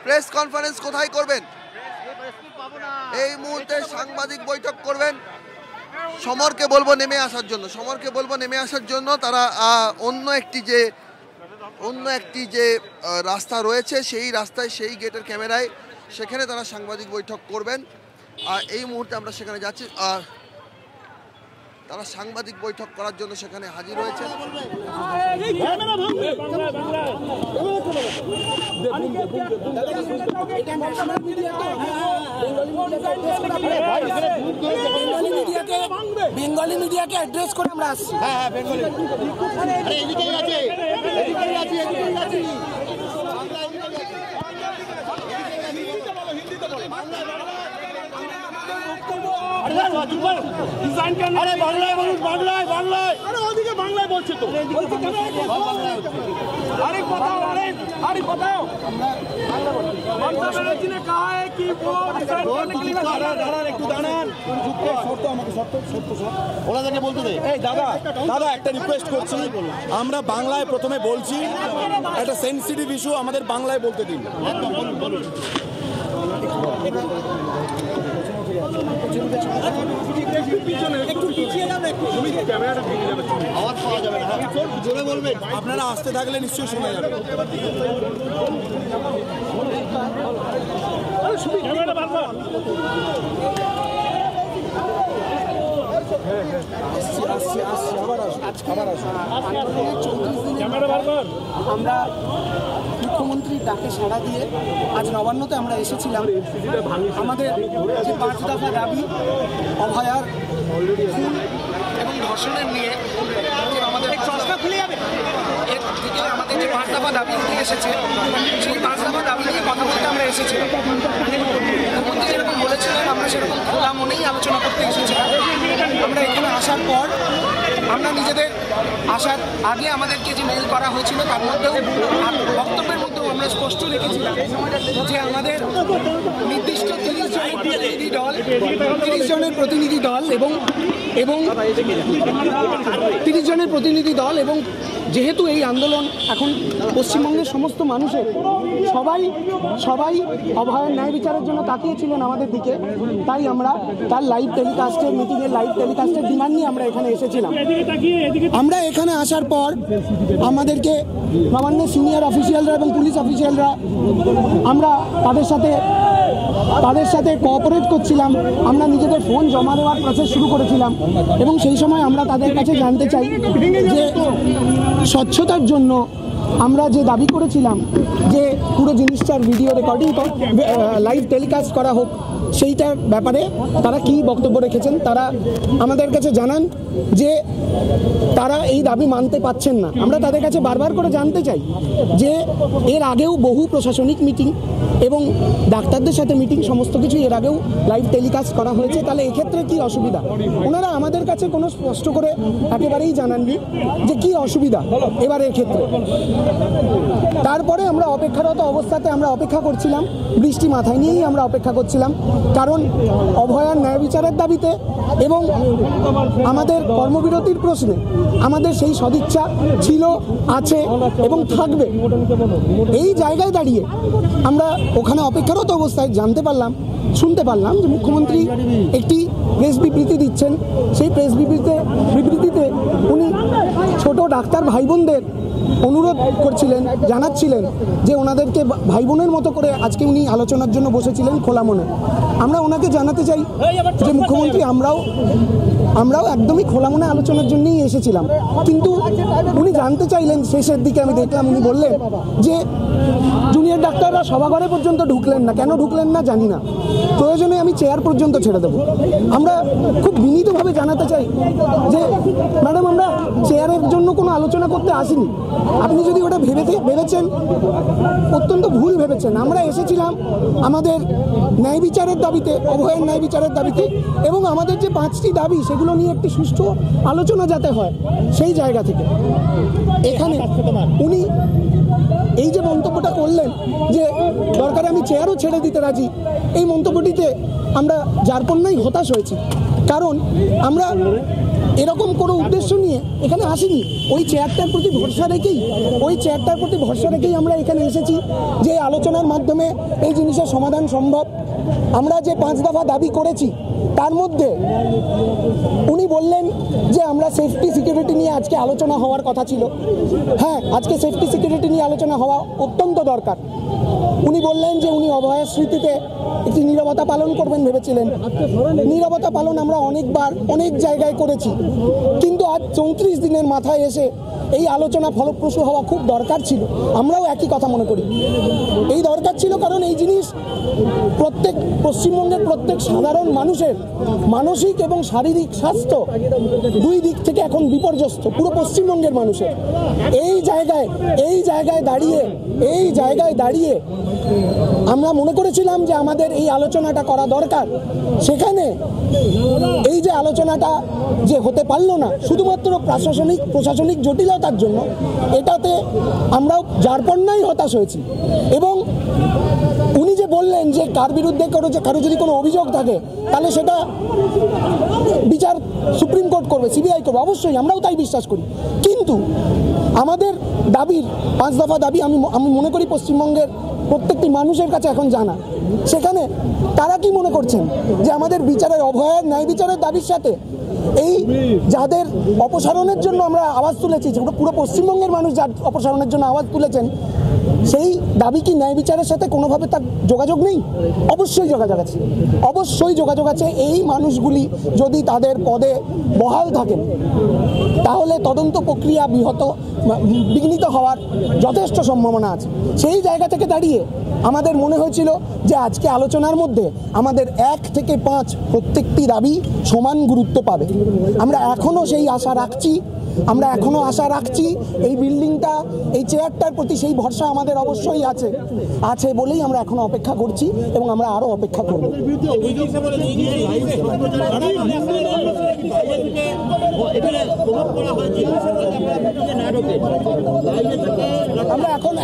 Press conference কোথায় করবেন? এই মুহূর্তে সাংবাদিক বৈঠক করবেন। সমরকে বলবো নেমে আসার জন্য তারা অন্য একটি যে রাস্তা রয়েছে সেই রাস্তায়, সেই গেটের ক্যামেরায় সেখানে তারা সাংবাদিক বৈঠক করবেন। আর এই মুহূর্তে আমরা সেখানে যাচ্ছি। তারা সাংবাদিক বৈঠক করার জন্য সেখানে হাজির হয়েছে। বেঙ্গলি মিডিয়াকে অ্যাড্রেস করে আমরা আসছি। বাংলায় বলুন, বাংলায় ওদিকে বাংলায় বলছে তো। अरे बताओ, अरे बताओ ममता बनर्जी ने कहा है कि वो डिसाइड करने के लिए दाঁড়ান একটু দাঁড়ান শর্ত আমাকে শর্ত ওনাদেরকে বলতে দে। এই দাদা একটা রিকোয়েস্ট করছি, আমরা বাংলায় প্রথমে বলছি, একটা সেনসিটিভ ইস্যু, আমাদের বাংলায় বলতে দিন। বলুন আপনারা আসতে থাকলে নিশ্চয়ই শোনা যাবে। আমরা মুখ্যমন্ত্রীর ডাকে সাড়া দিয়ে আজ নবান্নতে আমরা এসেছিলাম। আমাদের যে 5 দফা দাবি, অভয়ার খুন এবং ধর্ষণের নিয়ে আমাদের আমাদের যে 5 দফা দাবি উঠে এসেছে, সেই 5 দফা দাবি নিয়ে কথা বলতে আমরা এসেছিলাম। মুখ্যমন্ত্রী যেরকম বলেছিলেন, আমরা সেরকম খোলা মনেই আলোচনা করতে এসেছিলাম। আমরা এখানে আসার পর আমরা নিজেদের আসার আগে আমাদেরকে যে মেল করা হয়েছিল তার মধ্যেও বক্তব্যের মধ্যেও আমরা স্পষ্ট রেখেছিলাম যে আমাদের নির্দিষ্ট 30 জনের প্রতিনিধি দল এবং 30 জনের প্রতিনিধি দল এবং যেহেতু এই আন্দোলন এখন পশ্চিমবঙ্গের সমস্ত মানুষের সবাই অভয়ের ন্যায় বিচারের জন্য তাকিয়েছিলেন আমাদের দিকে, তাই আমরা তার মিটিংয়ের লাইভ টেলিকাস্টের ডিমান্ড নিয়ে আমরা এখানে এসেছিলাম। আমরা এখানে আসার পর আমাদেরকে নবান্নের সিনিয়র অফিসিয়ালরা এবং পুলিশ অফিসিয়ালরা, আমরা তাদের সাথে কোঅপারেট করছিলাম। আমরা নিজেদের ফোন জমা দেওয়ার প্রসেস শুরু করেছিলাম এবং সেই সময় আমরা তাদের কাছে জানতে চাই যে স্বচ্ছতার জন্য আমরা যে দাবি করেছিলাম যে পুরো জিনিসটার ভিডিও রেকর্ডিং লাইভ টেলিকাস্ট করা হোক, সেইটার ব্যাপারে তারা কি বক্তব্য রেখেছেন। তারা আমাদের কাছে জানান যে তারা এই দাবি মানতে পারছেন না। আমরা তাদের কাছে বারবার করে জানতে চাই যে এর আগেও বহু প্রশাসনিক মিটিং এবং ডাক্তারদের সাথে মিটিং, সমস্ত কিছু এর আগেও লাইভ টেলিকাস্ট করা হয়েছে, তাহলে এক্ষেত্রে কি অসুবিধা। ওনারা আমাদের কাছে কোনো স্পষ্ট করে একেবারেই জানাননি যে কি অসুবিধা এবারের ক্ষেত্রে। তারপরে আমরা অপেক্ষারত অবস্থাতে আমরা অপেক্ষা করছিলাম, বৃষ্টি মাথায় নিয়েই আমরা অপেক্ষা করছিলাম, কারণ অভয়ার ন্যায় বিচারের দাবিতে এবং আমাদের কর্মবিরতির প্রশ্নে আমাদের সেই সদিচ্ছা ছিল, আছে এবং থাকবে। এই জায়গায় দাঁড়িয়ে আমরা ওখানে অপেক্ষারত অবস্থায় শুনতে পারলাম যে মুখ্যমন্ত্রী একটি প্রেস বিবৃতি দিচ্ছেন। সেই প্রেস বিবৃতিতে উনি ছোট ডাক্তার ভাই বোনদের অনুরোধ জানাচ্ছিলেন যে ওনাদেরকে ভাই বোনের মতো করে আজকে উনি আলোচনার জন্য বসেছিলেন খোলা মনে। আমরা ওনাকে জানাতে চাই যে মুখ্যমন্ত্রী, আমরাও একদমই খোলা মনে আলোচনার জন্যই এসেছিলাম, কিন্তু উনি জানতে চাইলেন, শেষের দিকে আমি দেখলাম উনি বললেন যে জুনিয়র ডাক্তাররা সভাঘরে পর্যন্ত ঢুকলেন না। কেন ঢুকলেন না জানি না, প্রয়োজনে আমি চেয়ার পর্যন্ত ছেড়ে দেবো। আমরা খুব বিনীতভাবে জানাতে চাই যে ম্যাডাম, আমরা চেয়ারের জন্য কোনো আলোচনা করতে আসিনি। আপনি যদি ওটা ভেবেছেন, অত্যন্ত ভুল ভেবেছেন। আমরা এসেছিলাম আমাদের ন্যায় বিচারের দাবিতে, অভয়ের ন্যায় বিচারের দাবিতে, এবং আমাদের যে 5টি দাবি সেগুলো নিয়ে একটি সুষ্ঠু আলোচনা যাতে হয় সেই জায়গা থেকে। এখানে উনি এই যে মন্তব্যটা করলেন যে দরকারে আমি চেয়ারও ছেড়ে দিতে রাজি, এই মন্তব্যটিতে আমরা যার পণ্যই হতাশ হয়েছি। কারণ আমরা এরকম কোনো উদ্দেশ্য নিয়ে এখানে আসিনি। ওই চেয়ারটার প্রতি ভরসা রেখেই আমরা এখানে এসেছি যে আলোচনার মাধ্যমে এই জিনিসের সমাধান সম্ভব। আমরা যে 5 দফা দাবি করেছি তার মধ্যে উনি বললেন যে আমরা সেফটি সিকিউরিটি নিয়ে আজকে আলোচনা হওয়ার কথা ছিল। হ্যাঁ, আজকে সেফটি সিকিউরিটি নিয়ে আলোচনা হওয়া অত্যন্ত দরকার। উনি বললেন যে উনি অভয়ের স্মৃতিতে একটি নীরবতা পালন করবেন ভেবেছিলেন। নীরবতা পালন আমরা অনেকবার অনেক জায়গায় করেছি, কিন্তু আজ 34 দিনের মাথায় এসে এই আলোচনা ফলপ্রসূ হওয়া খুব দরকার ছিল। আমরাও একই কথা মনে করি, এই দরকার ছিল, কারণ এই জিনিস পশ্চিমবঙ্গের প্রত্যেক সাধারণ মানুষের মানসিক এবং শারীরিক স্বাস্থ্য দুই দিক থেকে এখন বিপর্যস্ত, পুরো পশ্চিমবঙ্গের মানুষের। এই জায়গায় দাঁড়িয়ে আমরা মনে করেছিলাম যে আমাদের এই আলোচনাটা করা দরকার। সেখানে এই যে আলোচনাটা যে হতে পারলো না শুধুমাত্র প্রশাসনিক জটিলতার জন্য, এটাতে আমরাও যারপন্নাই হতাশ হয়েছি। এবং উনি যে বললেন যে কার বিরুদ্ধে কারো যদি কোনো অভিযোগ থাকে তাহলে সেটা বিচার সুপ্রিম কোর্ট করবে, সিবিআই করবে, অবশ্যই আমরাও তাই বিশ্বাস করি। কিন্তু আমাদের দাবির 5 দফা দাবি আমি মনে করি পশ্চিমবঙ্গের প্রত্যেকটি মানুষের কাছে এখন জানা। সেখানে তারা কি মনে করছেন যে আমাদের বিচারের অভয়ের ন্যায় বিচারের দাবির সাথে এই যাদের অপসারণের জন্য আমরা আওয়াজ তুলেছি, পুরো পশ্চিমবঙ্গের মানুষ যার অপসারণের জন্য আওয়াজ তুলেছেন, সেই দাবি কি ন্যায় বিচারের সাথে কোনোভাবে তার যোগাযোগ নেই? অবশ্যই যোগাযোগ আছে। এই মানুষগুলি যদি তাদের পদে বহাল থাকেন তাহলে তদন্ত প্রক্রিয়া বিঘ্নিত হওয়ার যথেষ্ট সম্ভাবনা আছে। সেই জায়গা থেকে দাঁড়িয়ে আমাদের মনে হয়েছিল যে আজকে আলোচনার মধ্যে আমাদের 1 থেকে 5 প্রত্যেকটি দাবি সমান গুরুত্ব পাবে। আমরা এখনও সেই আশা রাখছি। এই বিল্ডিংটা, এই চেয়ারটার প্রতি সেই ভরসা আমাদের অবশ্যই আছে বলেই আমরা এখনো অপেক্ষা করছি এবং আমরা আরো অপেক্ষা করব।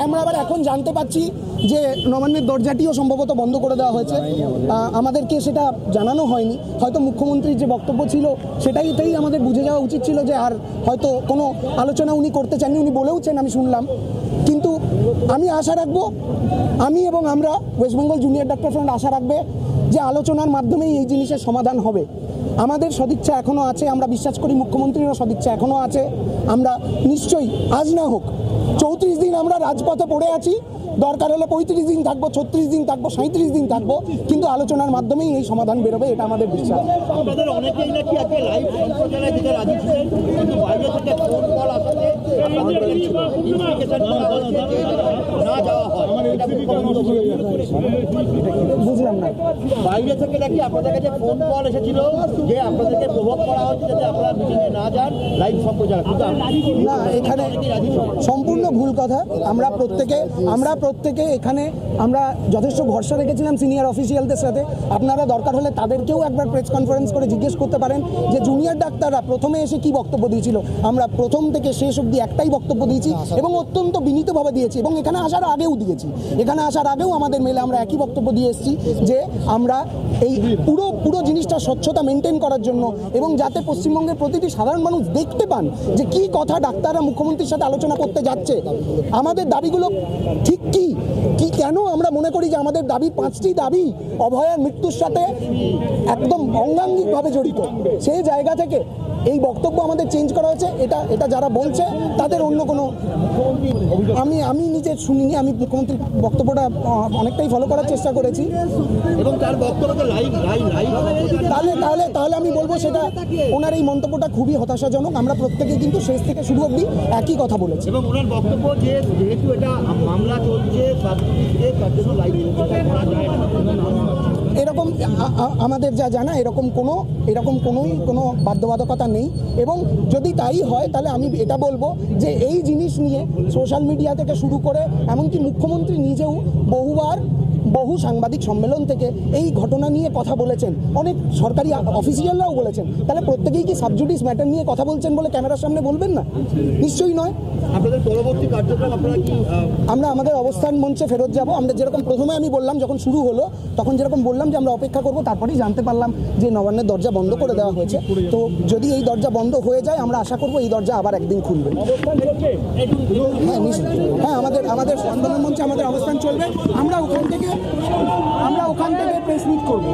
আমরা আবার এখন জানতে পাচ্ছি যে নবান্নের দরজাটিও সম্ভবত বন্ধ করে দেওয়া হয়েছে। আমাদেরকে সেটা জানানো হয়নি। হয়তো মুখ্যমন্ত্রীর যে বক্তব্য ছিল সেটাই আমাদের বুঝে যাওয়া উচিত ছিল যে আর হয়তো কোনো আলোচনা উনি করতে চাননি। উনি বলেওছেন, আমি শুনলাম। কিন্তু আমি আশা রাখবো, আমি এবং আমরা West Bengal junior doctor front আশা রাখবে যে আলোচনার মাধ্যমেই এই জিনিসের সমাধান হবে। আমাদের সদিচ্ছা এখনও আছে, আমরা বিশ্বাস করি মুখ্যমন্ত্রীরও সদিচ্ছা এখনও আছে। আমরা নিশ্চয়ই, আজ না হোক 34 দিন আমরা রাজপথে পড়ে আছি, দরকার হলে 35 দিন থাকবো, 36 দিন থাকবো, 37 দিন থাকবো, কিন্তু আলোচনার মাধ্যমেই এই সমাধান বেরোবে, এটা আমাদের বিশ্বাস। বুঝলাম না, বাইরে থেকে নাকি আপনাদের কাছে ফোন কল এসেছিল যে আপনাদেরকে প্রভোগ করা হচ্ছে যাতে আপনারা মিটিংয়ে না যান, লাইভ সম্প্রচার। না, এখানে সম্পূর্ণ ভুল কথা। আমরা প্রত্যেকে এখানে আমরা যথেষ্ট ভরসা রেখেছিলাম সিনিয়র অফিসিয়ালদের সাথে। আপনারা দরকার হলে তাদেরকেও একবার প্রেস কনফারেন্স করে জিজ্ঞেস করতে পারেন যে জুনিয়র ডাক্তাররা প্রথমে এসে কি বক্তব্য দিয়েছিল। আমরা প্রথম থেকে শেষ অবধি একটাই বক্তব্য দিয়েছি এবং অত্যন্ত বিনীতভাবে দিয়েছি, এবং এখানে আসার আগেও আমাদের মেলে আমরা একই বক্তব্য দিয়ে এসেছি যে আমরা এই পুরো জিনিসটা স্বচ্ছতা মেনটেন করার জন্য এবং যাতে পশ্চিমবঙ্গের প্রতিটি সাধারণ মানুষ দেখতে পান যে কি কথা ডাক্তাররা মুখ্যমন্ত্রীর সাথে আলোচনা করতে যাচ্ছে, আমাদের দাবিগুলো ঠিক কি কেন আমরা মনে করি যে আমাদের দাবি 5টি দাবি অভয়ার মৃত্যুর সাথে একদম অঙ্গাঙ্গিকভাবে জড়িত। সেই জায়গা থেকে এই বক্তব্য আমাদের চেঞ্জ করা হয়েছে। এটা যারা বলছে তাদের অন্য কোনো, আমি নিজে শুনিনি। আমি মুখ্যমন্ত্রীর বক্তব্যটা অনেকটাই ফলো করার চেষ্টা করেছি এবং তার বক্তব্যটা তাহলে আমি বলবো সেটা ওনার এই মন্তব্যটা খুবই হতাশাজনক। আমরা প্রত্যেকে কিন্তু শেষ থেকে শুরু অবধি একই কথা বলেছি। এবং ওনার বক্তব্য যে যেহেতু এটা মামলা চলছে তার জন্য লাইভ করা যায় না, এরকম আমাদের যা জানা এরকম কোনো বাধ্যবাধকতা নেই। এবং যদি তাই হয় তাহলে আমি এটা বলবো যে এই জিনিস নিয়ে সোশ্যাল মিডিয়া থেকে শুরু করে এমনকি মুখ্যমন্ত্রী নিজেও বহু সাংবাদিক সম্মেলন থেকে এই ঘটনা নিয়ে কথা বলেছেন, অনেক সরকারি অফিসিয়ালরাও বলেছেন। তাহলে প্রত্যেকেই কি সাবজুডিস ম্যাটার নিয়ে কথা বলছেন বলে ক্যামেরার সামনে বলবেন না? নিশ্চয়ই নয়। আপনাদের পরবর্তী কার্যক্রম আপনারা কি আমরা আমাদের অবস্থান মঞ্চে ফেরত যাব। আমরা যেরকম প্রথমে আমি বললাম, যখন শুরু হলো তখন যেরকম বললাম যে আমরা অপেক্ষা করব, তারপরেই জানতে পারলাম যে নবান্নের দরজা বন্ধ করে দেওয়া হয়েছে। তো যদি এই দরজা বন্ধ হয়ে যায়, আমরা আশা করব এই দরজা আবার একদিন খুলবে। হ্যাঁ নিশ্চয়ই, হ্যাঁ আমাদের আন্দোলন মঞ্চে আমাদের অবস্থান চলবে। আমরা ওখান থেকে প্রেস মিট করবো।